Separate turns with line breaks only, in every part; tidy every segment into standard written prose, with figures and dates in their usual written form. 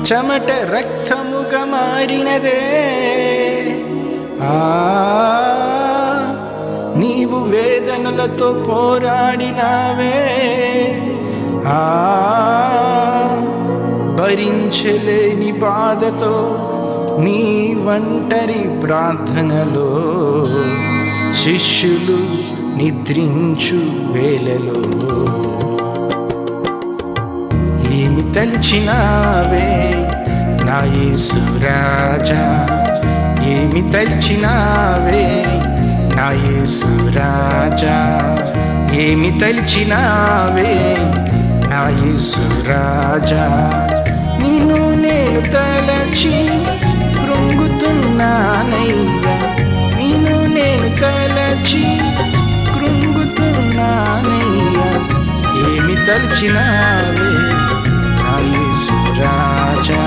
చెమట రక్తముగా మారినదే. నీవు వేదనలతో పోరాడినావే. భరించలేని బాధతో నీ ఒంటరి ప్రార్థనలో శిష్యులు నిద్రించు వేళలో ఏమి తలిచినావే నా యేసు రాజా, ఏమి తలిచినావే నా యేసు రాజా, ఏమి తలిచినావే నా యేసు రాజా. నిన్ను నేను తలచి కృంగుతున్నానయ్యా, నిన్ను నేను తలచి కృంగుతున్నానయ్యా. ఏమి తలిచినావే నా యేసు రాజా.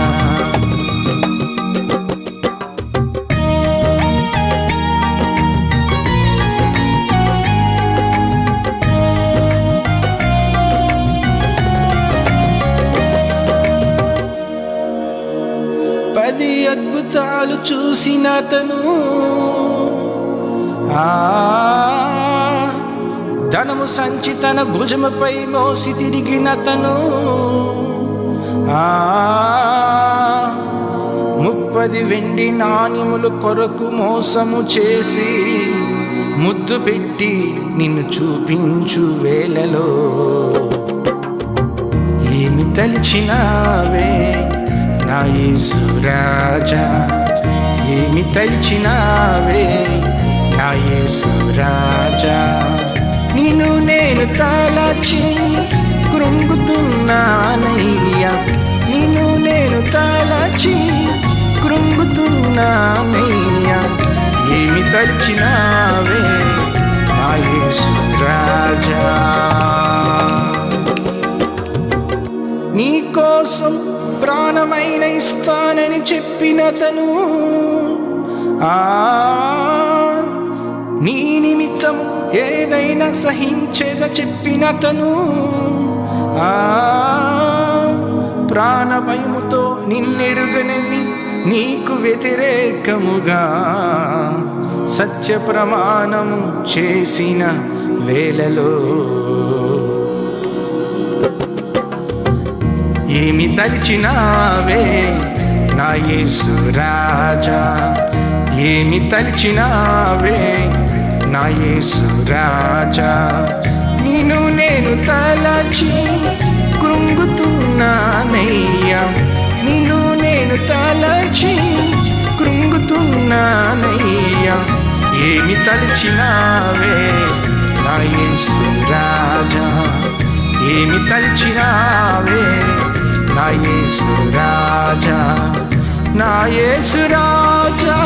పది అద్భుతాలు చూసిన అతను, ధనము సంచి తన భుజముపై మోసి తిరిగినతను, 30 వెండి నాణ్యముల కొరకు మోసము చేసి ముద్దు పెట్టి నిన్ను చూపించు వేళలో ఏమి తలిచినావే నా యేసు రాజా, ఏమి తలిచినావే నా యేసు రాజా. నిన్ను నేను తలచి కృంగుతున్నానయ్యా, నిన్ను నేను తలచి కృంగుతున్నానయ్యా. ఏమి తలిచినావే నా యేసు రాజా. నీ కోసం ప్రాణమైన ఇస్తానని చెప్పినతను, నీ నిమిత్తము ఏదైనా సహించేద చెప్పినతను, ప్రాణ భయముతో నిన్నెరుగనని నీకు వ్యతిరేకముగా సత్య ప్రమాణము చేసిన వేళలో ఏమి తలిచినావే నా యేసు రాజా, ఏమి తలిచినావే నా యేసు రాజా. నిన్ను నేను తలచి కృంగుతున్నానయ్యా, నిన్ను నేను తలచి కృంగుతున్నానయ్యా. ఏమి తలిచినావే నా యేసు రాజా, ఏమి తలిచినావే నా యేసు రాజా. నా యేసు రాజా